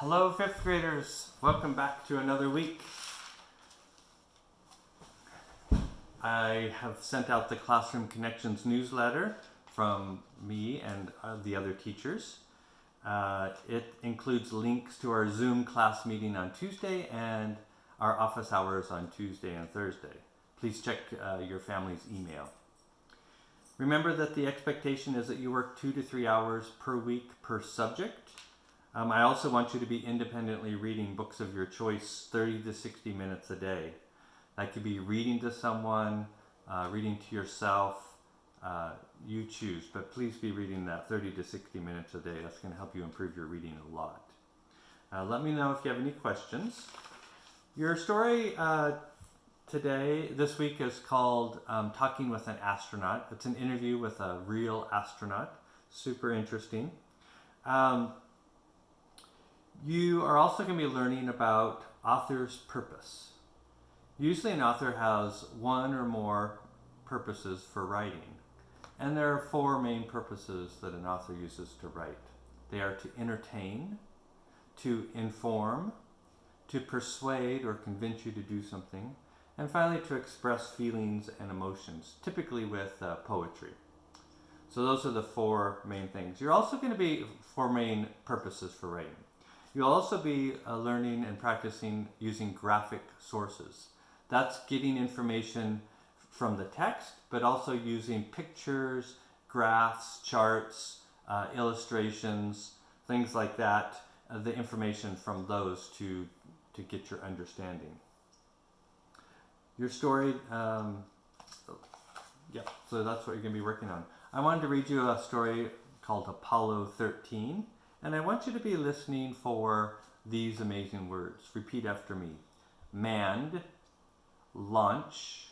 Hello, fifth graders. Welcome back to another week. I have sent out the Classroom Connections newsletter from me and the other teachers. It includes links to our Zoom class meeting on Tuesday and our office hours on Tuesday and Thursday. Please check your family's email. Remember that the expectation is that you work 2 to 3 hours per week per subject. I also want you to be independently reading books of your choice 30 to 60 minutes a day. That could be reading to someone, reading to yourself, you choose, but please be reading that 30 to 60 minutes a day. That's going to help you improve your reading a lot. Let me know if you have any questions. Your story this week is called Talking with an Astronaut. It's an interview with a real astronaut. Super interesting. You are also going to be learning about author's purpose. Usually an author has one or more purposes for writing. And there are 4 main purposes that an author uses to write. They are to entertain, to inform, to persuade or convince you to do something, and finally to express feelings and emotions, typically with poetry. So those are the 4 main things. You're also going to be 4 main purposes for writing. You'll also be learning and practicing using graphic sources. That's getting information from the text, but also using pictures, graphs, charts, illustrations, things like that, the information from those to get your understanding. Your story, so that's what you're going to be working on. I wanted to read you a story called Apollo 13. And I want you to be listening for these amazing words. Repeat after me. Manned, launch,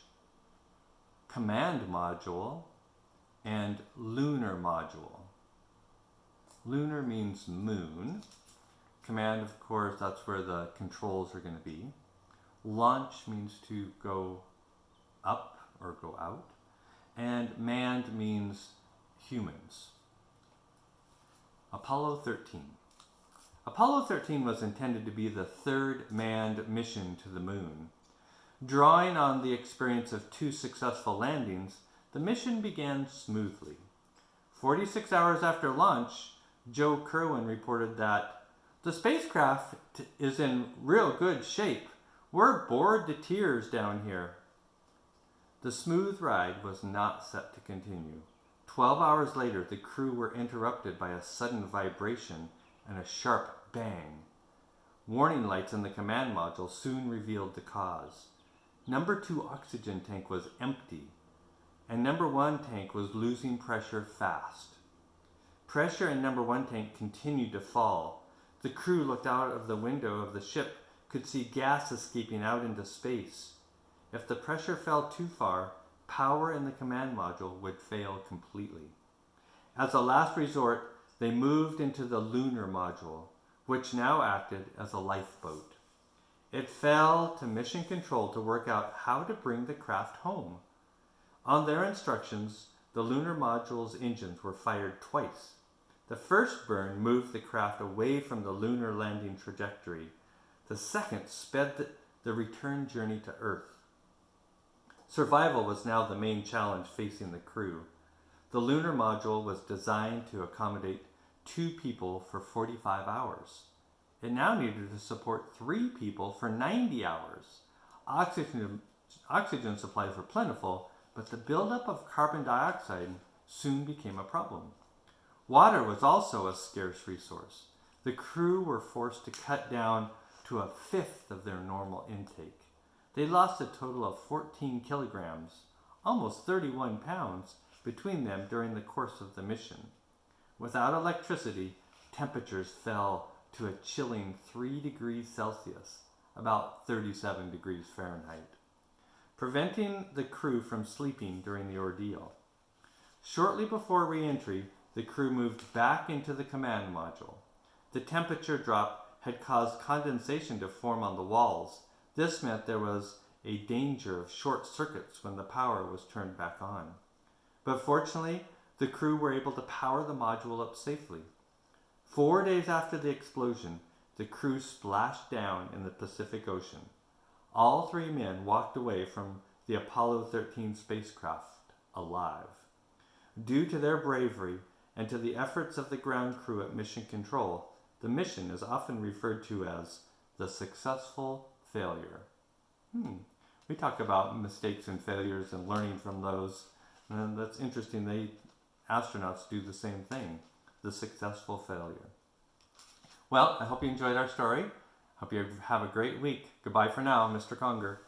command module, and lunar module. Lunar means moon. Command, of course, that's where the controls are going to be. Launch means to go up or go out. And manned means humans. Apollo 13. Apollo 13 was intended to be the 3rd manned mission to the moon. Drawing on the experience of 2 successful landings, the mission began smoothly. 46 hours after launch, Joe Kerwin reported that the spacecraft is in real good shape. We're bored to tears down here. The smooth ride was not set to continue. 12 hours later, the crew were interrupted by a sudden vibration and a sharp bang. Warning lights in the command module soon revealed the cause. Number 2 oxygen tank was empty, and number 1 tank was losing pressure fast. Pressure in number 1 tank continued to fall. The crew looked out of the window of the ship, could see gas escaping out into space. If the pressure fell too far, power in the command module would fail completely. As a last resort, they moved into the lunar module, which now acted as a lifeboat. It fell to mission control to work out how to bring the craft home. On their instructions, the lunar module's engines were fired twice. The first burn moved the craft away from the lunar landing trajectory. The second sped the return journey to Earth. Survival was now the main challenge facing the crew. The lunar module was designed to accommodate 2 people for 45 hours. It now needed to support 3 people for 90 hours. Oxygen supplies were plentiful, but the buildup of carbon dioxide soon became a problem. Water was also a scarce resource. The crew were forced to cut down to 1/5 of their normal intake. They lost a total of 14 kilograms, almost 31 pounds, between them during the course of the mission. Without electricity, temperatures fell to a chilling 3 degrees Celsius, about 37 degrees Fahrenheit, preventing the crew from sleeping during the ordeal. Shortly before re-entry, the crew moved back into the command module. The temperature drop had caused condensation to form on the walls. This meant there was a danger of short circuits when the power was turned back on. But fortunately, the crew were able to power the module up safely. 4 days after the explosion, the crew splashed down in the Pacific Ocean. All 3 men walked away from the Apollo 13 spacecraft alive. Due to their bravery and to the efforts of the ground crew at Mission Control, the mission is often referred to as the successful failure. We talk about mistakes and failures and learning from those, and that's interesting. Astronauts do the same thing, the successful failure. Well, I hope you enjoyed our story. Hope you have a great week. Goodbye for now, Mr. Conger.